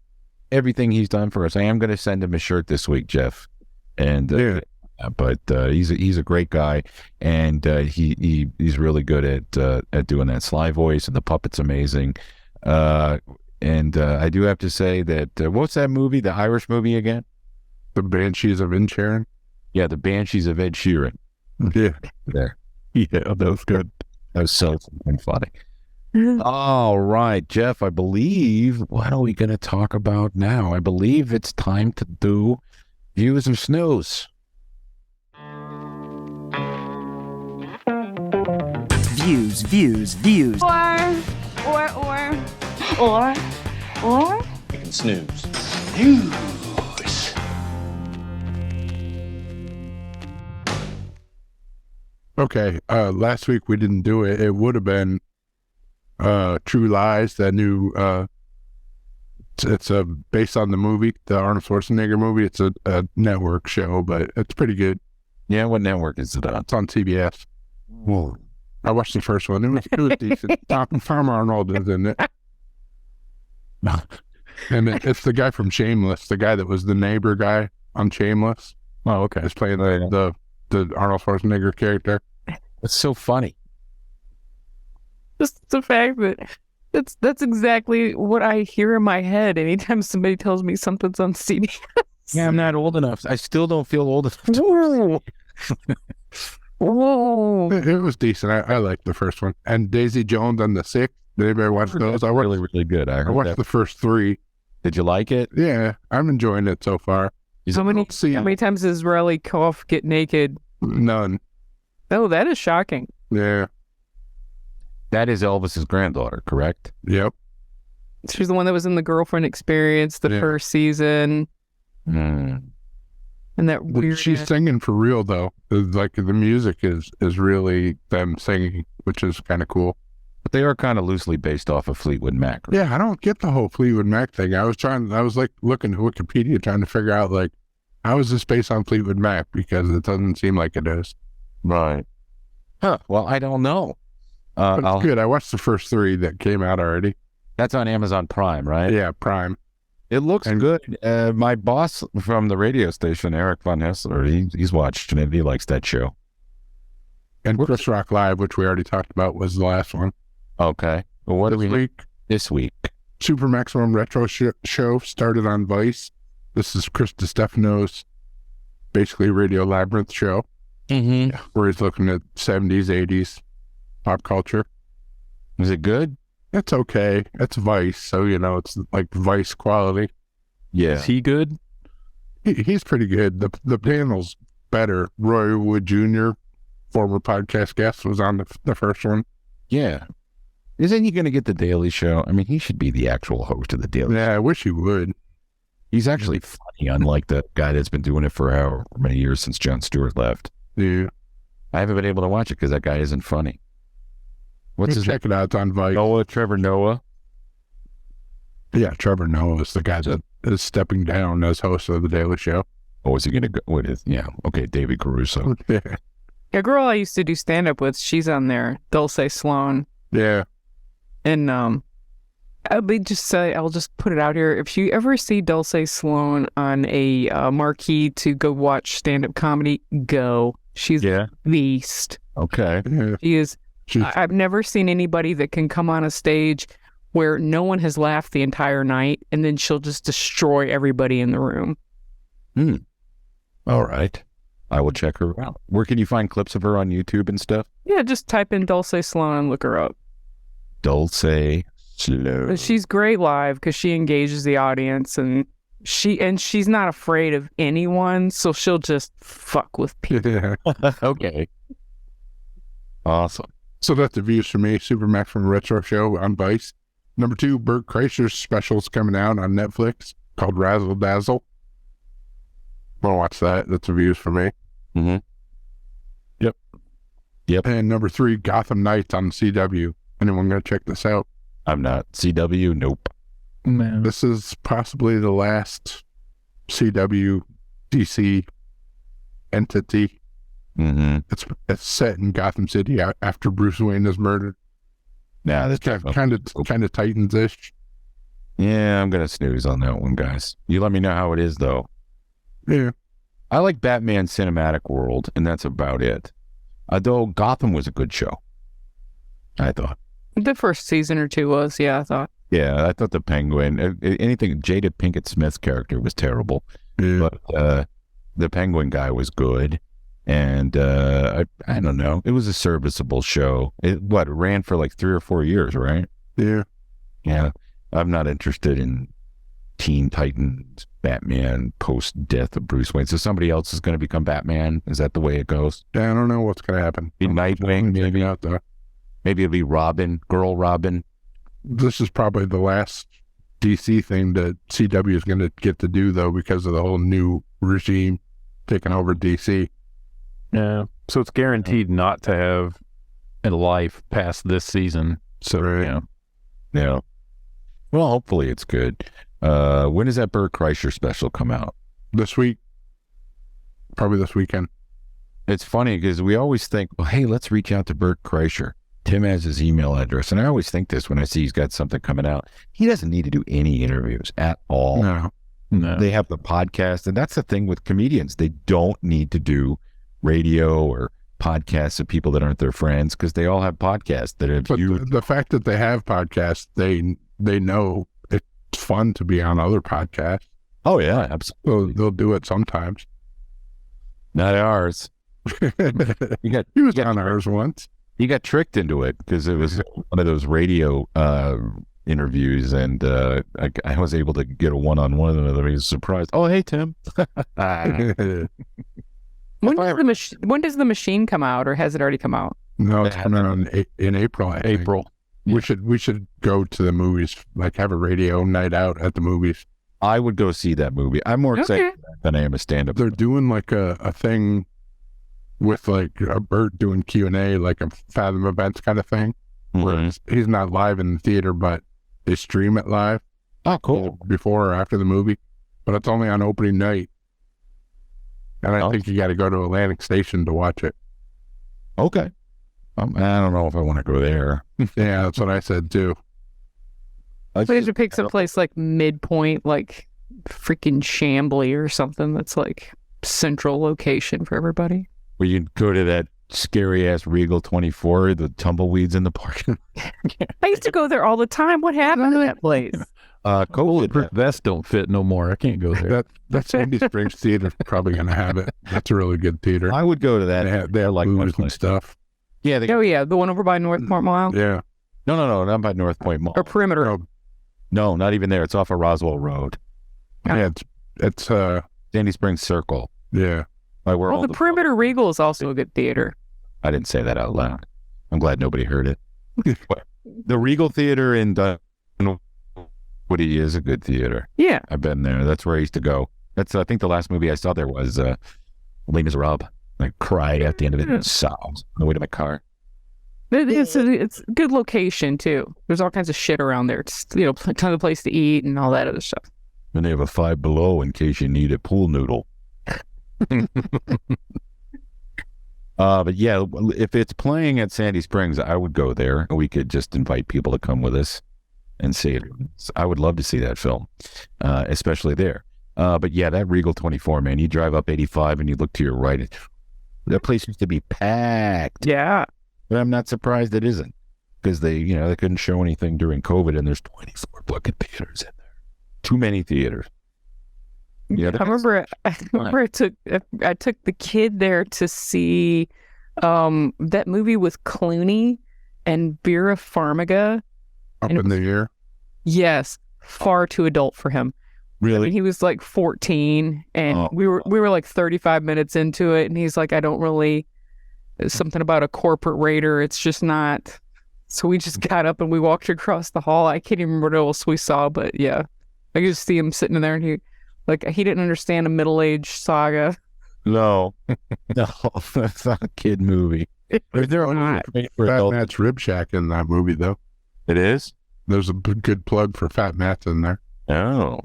everything he's done for us. I am going to send him a shirt this week, Jeff, and but he's a great guy, and he's really good at doing that Sly voice, and the puppet's amazing. And I do have to say that what's that movie, the Irish movie again? The Banshees of Inisherin. Yeah, the Banshees of Ed Sheeran. Yeah, there. Yeah, that was good. That was so funny. All right, Jeff, I believe, what are we going to talk about now? I believe it's time to do Views of Snooze. Views. Or. You can snooze. Okay, last week we didn't do it. It would have been True Lies, that new, it's based on the movie, the Arnold Schwarzenegger movie. It's a network show, but it's pretty good. Yeah, what network is it on? It's on CBS. Whoa. I watched the first one. It was decent. Tom Arnold is in it. And it's the guy from Shameless, the guy that was the neighbor guy on Shameless. Oh, okay. He's playing the Arnold Schwarzenegger character. It's so funny. Just the fact that that's exactly what I hear in my head anytime somebody tells me something's on CBS. Yeah, I'm not old enough. I still don't feel old enough. Whoa. It was decent. I liked the first one. And Daisy Jones and the Sick. Did anybody watch those? I watched, really good. I watched the first 3. Did you like it? Yeah, I'm enjoying it so far. How many times does Rylee Koff get naked? None. Oh, that is shocking. Yeah. That is Elvis's granddaughter, correct? Yep. She's the one that was in The Girlfriend Experience, the first season. Mm. And that weird... She's singing for real, though. Like, the music is really them singing, which is kind of cool. But they are kind of loosely based off of Fleetwood Mac. Right? Yeah, I don't get the whole Fleetwood Mac thing. I was like looking at Wikipedia trying to figure out, like, how is this based on Fleetwood Mac? Because it doesn't seem like it is. Right. Huh. Well, I don't know. But it's good. I watched the first 3 that came out already. That's on Amazon Prime, right? Yeah, Prime. It looks good. My boss from the radio station, Eric Von Hessler, he's watched it. He likes that show. And Chris Rock Live, which we already talked about, was the last one. Okay. Well, what do we this week? Super Maximum Retro Show started on Vice. This is Chris DiStefano's basically Radio Labyrinth show, where he's looking at 70s, 80s pop culture. Is it good? It's okay. It's Vice, so, it's like Vice quality. Yeah. Is he good? He's pretty good. The panel's better. Roy Wood Jr., former podcast guest, was on the first one. Yeah. Isn't he going to get the Daily Show? I mean, he should be the actual host of the Daily Show. Yeah, I wish he would. He's actually funny, unlike the guy that's been doing it for however many years since Jon Stewart left. Yeah. I haven't been able to watch it because that guy isn't funny. What's his name? Check it out. It's on Vice. Trevor Noah. Yeah, Trevor Noah is the guy that is stepping down as host of the Daily Show. Oh, is he going to go? What is? Yeah. Okay, David Caruso. Yeah. A girl I used to do stand-up with, she's on there. Dulce Sloan. Yeah. And I'll just put it out here. If you ever see Dulce Sloan on a marquee to go watch stand-up comedy, go. She's a beast. Okay. Yeah. She is. I've never seen anybody that can come on a stage where no one has laughed the entire night, and then she'll just destroy everybody in the room. All right. I will check her out. Where can you find clips of her on YouTube and stuff? Yeah, just type in Dulce Sloan and look her up. Dulce Sloan. She's great live because she engages the audience, and she's not afraid of anyone, so she'll just fuck with people. Yeah. Okay. Awesome. So that's the views for me. Super Maximum Retro Show on Vice. Number 2, Bert Kreischer's special's coming out on Netflix called Razzle Dazzle. Want to watch that? That's the views for me. Mm-hmm. Yep. And number 3, Gotham Knights on CW. Anyone gonna check this out? I'm not. CW? Nope. Man. This is possibly the last CW DC entity. Mm-hmm. It's set in Gotham City after Bruce Wayne is murdered. Yeah, that's kind of Titans-ish. Yeah, I'm gonna snooze on that one, guys. You let me know how it is, though. Yeah, I like Batman Cinematic World, and that's about it. Though Gotham was a good show, I thought. The first season or two was, I thought. Yeah, I thought the Penguin, anything, Jada Pinkett Smith's character was terrible, but the Penguin guy was good, and I don't know, it was a serviceable show. It ran for like 3 or 4 years, right? Yeah. I'm not interested in Teen Titans Batman post-death of Bruce Wayne. So somebody else is going to become Batman? Is that the way it goes? Yeah, I don't know what's going to happen. Be Nightwing, maybe. Out there. Maybe it'll be Robin, Girl Robin. This is probably the last DC thing that CW is going to get to do, though, because of the whole new regime taking over DC. Yeah. So it's guaranteed not to have a life past this season. So, Yeah. Well, hopefully it's good. When does that Bert Kreischer special come out? This week. Probably this weekend. It's funny because we always think, well, hey, let's reach out to Bert Kreischer. Tim has his email address. And I always think this when I see he's got something coming out. He doesn't need to do any interviews at all. No. They have the podcast. And that's the thing with comedians. They don't need to do radio or podcasts of people that aren't their friends because they all have podcasts that have the fact that they have podcasts, they know it's fun to be on other podcasts. Oh, yeah, absolutely. They'll do it sometimes. Not ours. He was on ours once. He got tricked into it because it was one of those radio interviews, and I was able to get a one-on-one with him. He was surprised. Oh, hey, Tim. When does the machine come out, or has it already come out? No, it's coming out in April. April. We should go to the movies, like have a radio night out at the movies. I would go see that movie. I'm more excited than I am a stand-up. They're doing like a thing with like a Bert doing Q&A, like a Fathom Events kind of thing. Where he's not live in the theater, but they stream it live. Oh, cool. Before or after the movie. But it's only on opening night. And I think you got to go to Atlantic Station to watch it. Okay. I don't know if I want to go there. Yeah, that's what I said too. But you should pick some place like midpoint, like freaking Chambly or something that's like central location for everybody. Where you go to that scary ass Regal 24, the tumbleweeds in the parking. I used to go there all the time. What happened to that place? COVID vests don't fit no more. I can't go there. That Sandy Springs Theater probably going to have it. That's a really good theater. I would go to that. They have like booze and stuff. Yeah. The one over by North Point Mall. Yeah. No, not by North Point Mall. Or Perimeter. No, not even there. It's off of Roswell Road. Yeah, it's Sandy Springs Circle. Yeah. Like where the Perimeter Regal is also a good theater. I didn't say that out loud. I'm glad nobody heard it. The Regal Theater in Woody is a good theater. Yeah. I've been there. That's where I used to go. I think the last movie I saw there was Les Miserables. I cried at the end of it and sobbed on the way to my car. It's a good location too. There's all kinds of shit around there. It's a ton of place to eat and all that other stuff. And they have a Five Below in case you need a pool noodle. But yeah, if it's playing at Sandy Springs, I would go there. We could just invite people to come with us and see it. I would love to see that film, especially there. But yeah, that Regal 24, man, you drive up 85 and you look to your right. That place used to be packed. Yeah. But I'm not surprised it isn't, because they couldn't show anything during COVID, and there's 24 fucking theaters in there. Too many theaters. Yeah, I remember I took the kid there to see that movie with Clooney and Vera Farmiga. Up in the Air? Yes. Far too adult for him. Really? I mean, he was like 14 and we were like 35 minutes into it, and he's like, I don't really, something about a corporate raider, it's just not. So we just got up and we walked across the hall. I can't even remember what else we saw, but yeah. I could just see him sitting in there, and he didn't understand a middle-aged saga. No, that's not a kid movie. Is there Fat Matt's Rib Shack in that movie, though? It is? There's a good plug for Fat Matt's in there. Oh.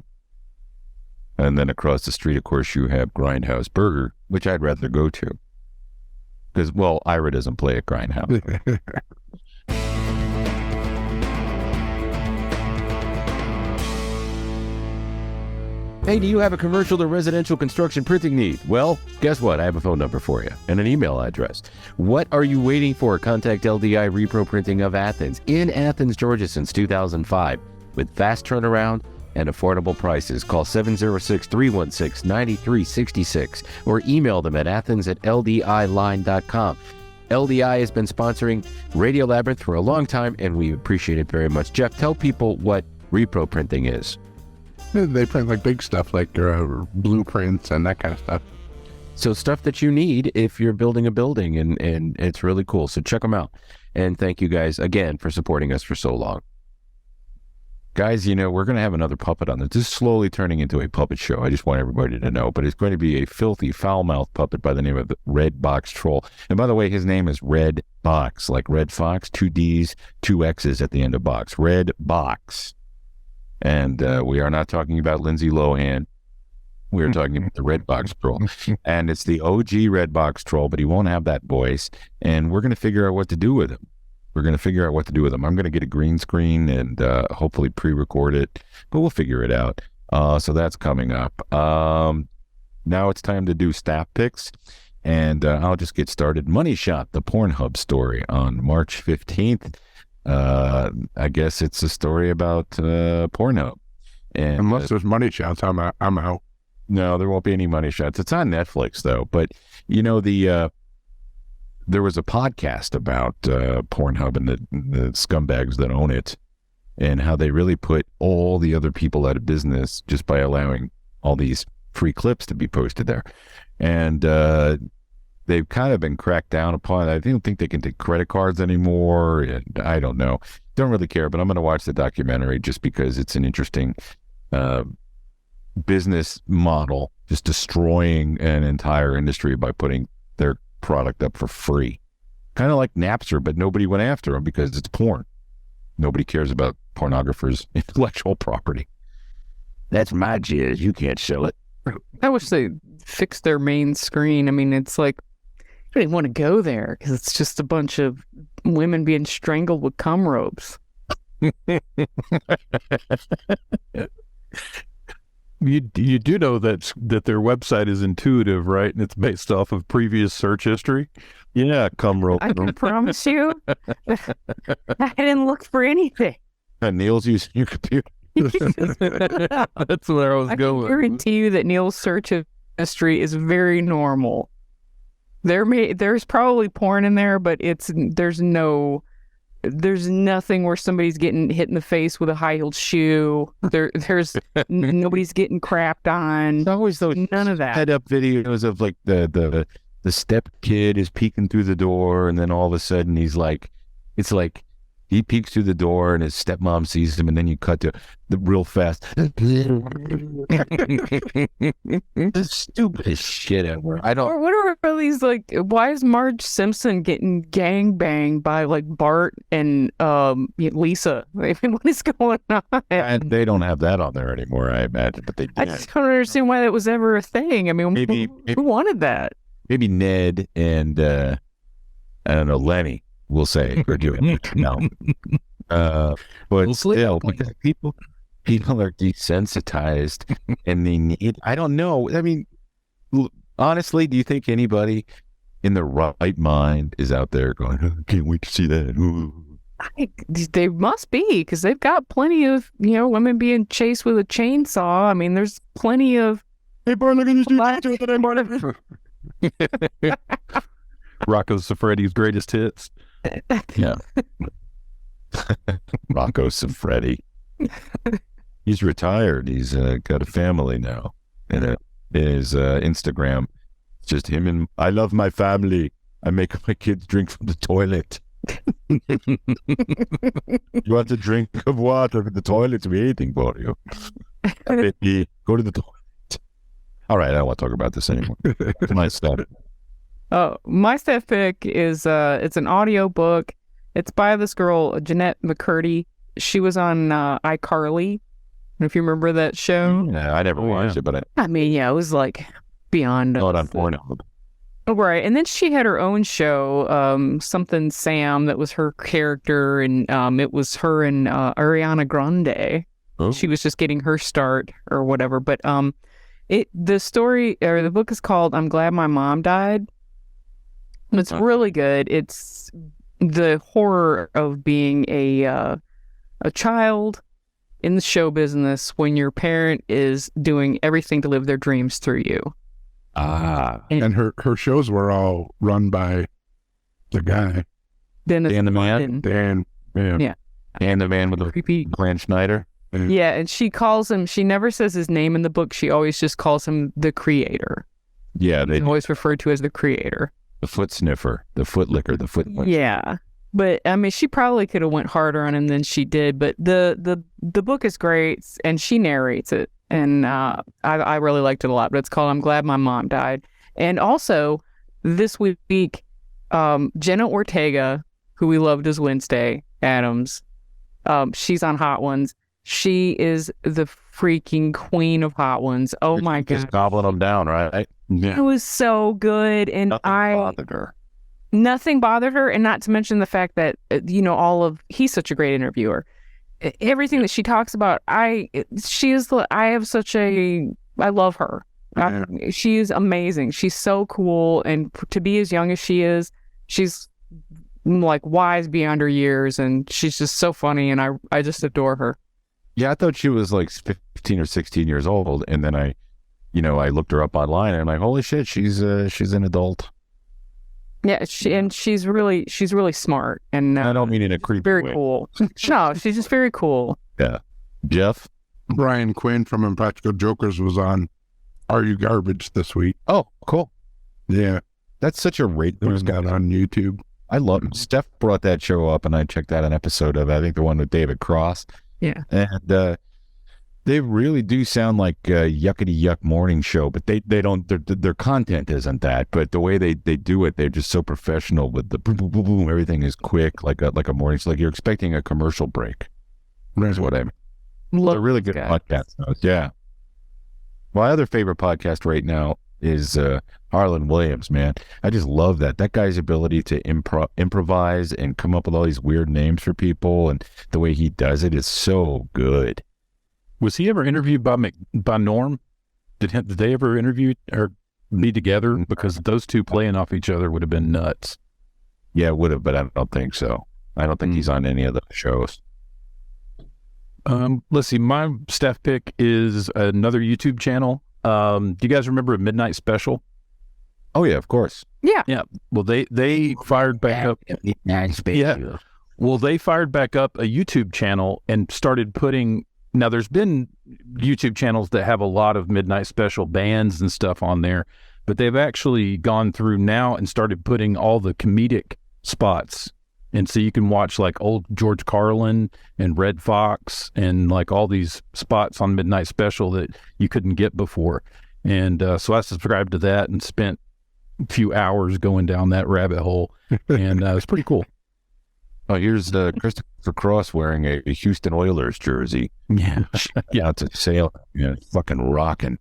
And then across the street, of course, you have Grindhouse Burger, which I'd rather go to. Because, well, Ira doesn't play at Grindhouse. Hey, do you have a commercial or residential construction printing need? Well, guess what? I have a phone number for you and an email address. What are you waiting for? Contact LDI Repro Printing of Athens in Athens, Georgia since 2005 with fast turnaround and affordable prices. Call 706-316-9366 or email them at athens@ldiline.com. LDI has been sponsoring Radio Labyrinth for a long time, and we appreciate it very much. Jeff, tell people what repro printing is. They print like big stuff, like blueprints and that kind of stuff. So stuff that you need if you're building a building, and it's really cool. So check them out. And thank you guys again for supporting us for so long. Guys, you know, we're going to have another puppet on this. This is slowly turning into a puppet show. I just want everybody to know. But it's going to be a filthy, foul-mouthed puppet by the name of the Red Box Troll. And by the way, his name is Red Box, like Red Fox, 2 Ds, 2 X's at the end of box. Red Box. And we are not talking about Lindsay Lohan. We are talking about the Red Box Troll. And it's the OG Red Box Troll, but he won't have that voice. And we're going to figure out what to do with him. I'm going to get a green screen and hopefully pre-record it, but we'll figure it out. So that's coming up. Now it's time to do staff picks, and I'll just get started. Money Shot, the Pornhub story on March 15th. I guess it's a story about Pornhub. And unless there's money shots, I'm out. No, there won't be any money shots. It's on Netflix, though. But, you know, there was a podcast about Pornhub and the scumbags that own it, and how they really put all the other people out of business just by allowing all these free clips to be posted there. And they've kind of been cracked down upon. I don't think they can take credit cards anymore, and I don't know. Don't really care, but I'm going to watch the documentary just because it's an interesting business model, just destroying an entire industry by putting their product up for free. Kind of like Napster, but nobody went after them because it's porn. Nobody cares about pornographers' intellectual property. That's my jizz. You can't sell it. I wish they fixed their main screen. I mean, it's like, I don't even want to go there because it's just a bunch of women being strangled with cum ropes. You do know that their website is intuitive, right? And it's based off of previous search history. Yeah, cum rope. I can promise you, I didn't look for anything. Neil's using your computer. That's where I was going. I guarantee you that Neil's search history is very normal. There's probably porn in there, but there's nothing where somebody's getting hit in the face with a high-heeled shoe. There's nobody's getting crapped on. It's always those none of that. Head up videos of like the step kid is peeking through the door, and then all of a sudden he's like, it's like he peeks through the door and his stepmom sees him, and then you cut to the real fast. The stupidest shit ever. I don't. Or what are these like? Why is Marge Simpson getting gang banged by like Bart and Lisa? I mean, what is going on? And they don't have that on there anymore, I imagine. But they did. I just don't understand why that was ever a thing. I mean, maybe who wanted that? Maybe Ned and I don't know, Lenny. We'll say or do it. No, but still, because people are desensitized, and they need. I don't know. I mean, honestly, do you think anybody in the right mind is out there going, oh, "Can't wait to see that"? Ooh. They must be, because they've got plenty of women being chased with a chainsaw. I mean, there's plenty of. Hey, Bart, look at this dude. Rocco Siffredi's greatest hits. Yeah. Rocco Siffredi. He's retired. He's got a family now. And his Instagram, it's just him and I love my family. I make my kids drink from the toilet. You want a drink of water from the toilet? We're waiting for you. Baby, go to the toilet. All right, I don't want to talk about this anymore. My stuff. Oh, my staff pick is it's an audio book. It's by this girl, Jeanette McCurdy. She was on iCarly, If you remember that show. Yeah, I never watched it, but I mean, yeah, it was like beyond. Not on Pornhub. Right. And then she had her own show, something Sam, that was her character, and it was her and Ariana Grande. Oh. She was just getting her start or whatever. But the story or the book is called I'm Glad My Mom Died. It's really good. It's the horror of being a child in the show business when your parent is doing everything to live their dreams through you. And her shows were all run by the guy. Dan the Man? Dan. Yeah. Dan the Man with the creepy Glenn Schneider? Yeah, and she calls him, she never says his name in the book. She always just calls him the creator. Yeah. He's always referred to as the creator. The foot sniffer, the foot licker, the foot licker. Yeah. But, I mean, she probably could have went harder on him than she did. But the book is great, and she narrates it. And I really liked it a lot. But it's called I'm Glad My Mom Died. And also, this week, Jenna Ortega, who we loved as Wednesday Addams, she's on Hot Ones. She is the freaking queen of Hot Ones. Oh, my God. Just gobbling them down, right? Yeah. It was so good. And Nothing bothered her. And not to mention the fact that, he's such a great interviewer. Everything that she talks about, I love her. She is amazing. She's so cool. And to be as young as she is, she's like wise beyond her years. And she's just so funny. And I just adore her. Yeah, I thought she was like 15 or 16 years old. And then I looked her up online and I'm like, holy shit, she's an adult. Yeah, she's really smart, and I don't mean in a creepy very way. Cool. No, she's just very cool. Yeah, Jeff, Brian Quinn from Impractical Jokers was on Are You Garbage this week. Oh, cool. Yeah, that's such a rate. It was got on YouTube. I love it. Steph brought that show up, and I checked out an episode of I think the one with David Cross. Yeah, and they really do sound like a yuckity yuck morning show, but they don't. Their content isn't that, but the way they do it, they're just so professional with the boom, boom, boom, boom. Everything is quick, like a morning. It's like you're expecting a commercial break. That's what I mean. It's a really good podcast. Yeah. My other favorite podcast right now is Harlan Williams. Man, I just love that guy's ability to improvise and come up with all these weird names for people, and the way he does it is so good. Was he ever interviewed by Norm? Did they ever interview or be together? Because those two playing off each other would have been nuts. Yeah, it would have, but I don't think so. I don't think he's on any of the shows. Let's see. My staff pick is another YouTube channel. Do you guys remember A Midnight Special? Oh yeah, of course. Yeah. Yeah. Well, they fired back up. Yeah. Well, they fired back up a YouTube channel and started putting. Now, there's been YouTube channels that have a lot of Midnight Special bands and stuff on there, but they've actually gone through now and started putting all the comedic spots. And so you can watch like old George Carlin and Red Fox and like all these spots on Midnight Special that you couldn't get before. And so I subscribed to that and spent a few hours going down that rabbit hole. And it's pretty cool. Oh, here's Christopher Cross wearing a Houston Oilers jersey. Yeah. Yeah, it's a sail. Yeah, fucking rocking.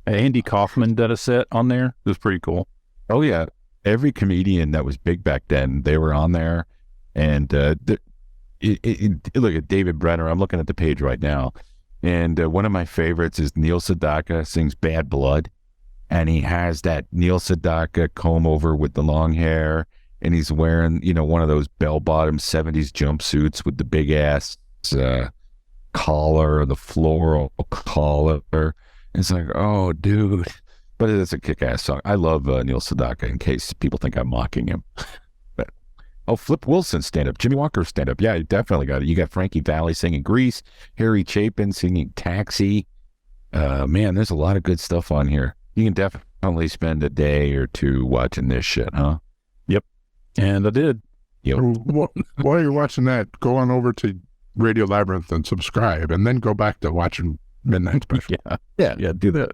Andy Kaufman did a set on there. It was pretty cool. Oh, yeah. Every comedian that was big back then, they were on there. And look at David Brenner. I'm looking at the page right now. And one of my favorites is Neil Sedaka sings Bad Blood. And he has that Neil Sedaka comb over with the long hair. And he's wearing, one of those bell-bottom 70s jumpsuits with the big-ass collar, the floral collar. It's like, oh, dude. But it's a kick-ass song. I love Neil Sedaka, in case people think I'm mocking him. But Flip Wilson stand-up, Jimmy Walker stand-up. Yeah, you definitely got it. You got Frankie Valli singing Grease, Harry Chapin singing Taxi. Man, there's a lot of good stuff on here. You can definitely spend a day or two watching this shit, huh? Yep. And I did. Yep. While you're watching that, go on over to Radio Labyrinth and subscribe, and then go back to watching Midnight Special. Yeah, do that.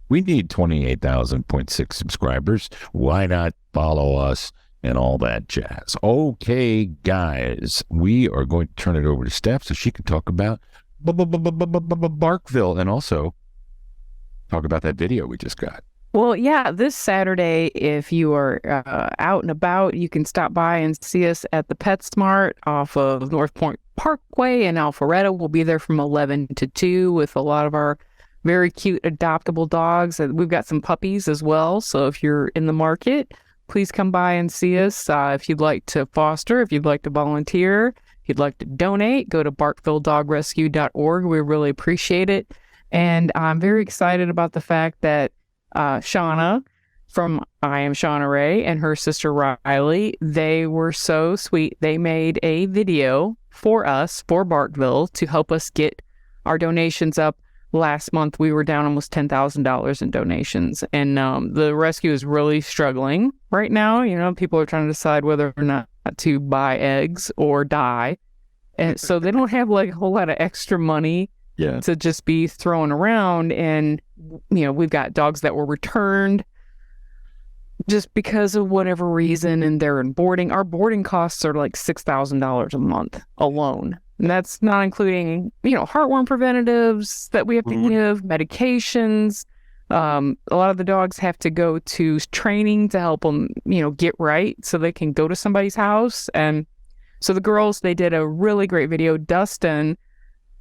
We need 28,000.6 subscribers. Why not follow us and all that jazz. Okay, guys, we are going to turn it over to Steph so she can talk about Barkville and also talk about that video we just got. Well, yeah, this Saturday, if you are out and about, you can stop by and see us at the PetSmart off of North Point Parkway in Alpharetta. We'll be there from 11 to 2 with a lot of our very cute adoptable dogs. We've got some puppies as well. So if you're in the market, please come by and see us. If you'd like to foster, if you'd like to volunteer, if you'd like to donate, go to barkvilledogrescue.org. We really appreciate it. And I'm very excited about the fact that Shauna from IAmShaunaRae and her sister Rylee, they were so sweet. They made a video for us, for Barkville, to help us get our donations up. Last month, we were down almost $10,000 in donations. And the rescue is really struggling right now. You know, people are trying to decide whether or not to buy eggs or die. And so they don't have like a whole lot of extra money to just be thrown around. And, you know, we've got dogs that were returned just because of whatever reason, and they're in boarding. Our boarding costs are like $6,000 a month alone. And that's not including, you know, heartworm preventatives that we have to give, medications. A lot of the dogs have to go to training to help them, you know, get right so they can go to somebody's house. And so the girls, they did a really great video. Dustin,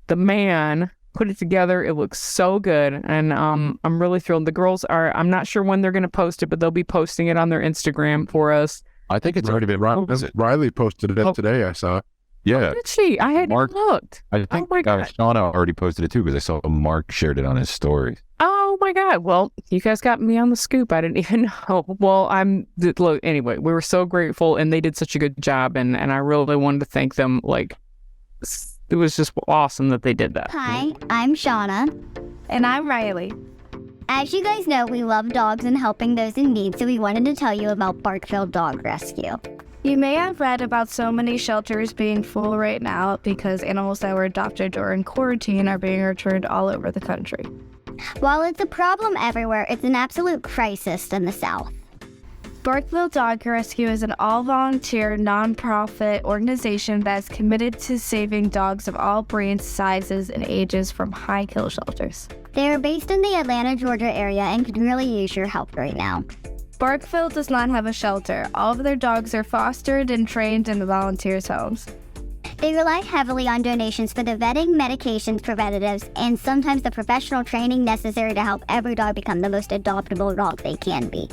the man, put it together. It looks so good. And I'm really thrilled. The girls are, I'm not sure when they're going to post it, but they'll be posting it on their Instagram for us. I think it's already been Rylee posted it today. I saw it. Yeah. Did she? I hadn't looked. I think Shauna already posted it too, because I saw Mark shared it on his story. Oh my God. Well, you guys got me on the scoop. I didn't even know. Well, look, anyway, we were so grateful and they did such a good job. And I really wanted to thank them. Like, it was just awesome that they did that. Hi, I'm Shauna. And I'm Rylee. As you guys know, we love dogs and helping those in need, so we wanted to tell you about Barkville Dog Rescue. You may have read about so many shelters being full right now because animals that were adopted during quarantine are being returned all over the country. While it's a problem everywhere, it's an absolute crisis in the South. Barkville Dog Rescue is an all-volunteer, non-profit organization that is committed to saving dogs of all breeds, sizes, and ages from high-kill shelters. They are based in the Atlanta, Georgia area and could really use your help right now. Barkville does not have a shelter. All of their dogs are fostered and trained in the volunteers' homes. They rely heavily on donations for the vetting, medications, preventatives, and sometimes the professional training necessary to help every dog become the most adoptable dog they can be.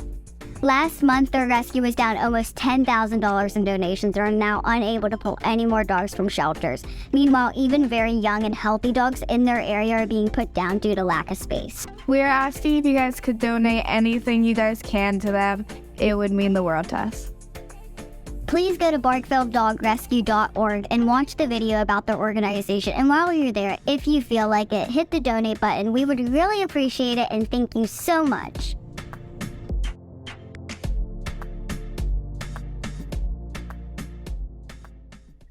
Last month, their rescue was down almost $10,000 in donations and are now unable to pull any more dogs from shelters. Meanwhile, even very young and healthy dogs in their area are being put down due to lack of space. We are asking if you guys could donate anything you guys can to them. It would mean the world to us. Please go to barkvilledogrescue.org and watch the video about their organization. And while you're there, if you feel like it, hit the donate button. We would really appreciate it, and thank you so much.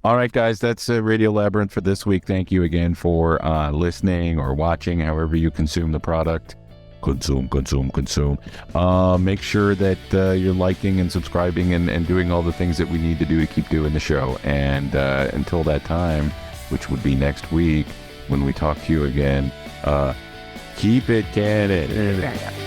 All right, guys, that's Radio Labyrinth for this week. Thank you again for listening or watching, however you consume the product. Consume. Make sure that you're liking and subscribing and doing all the things that we need to do to keep doing the show. And until that time, which would be next week when we talk to you again, keep it canon.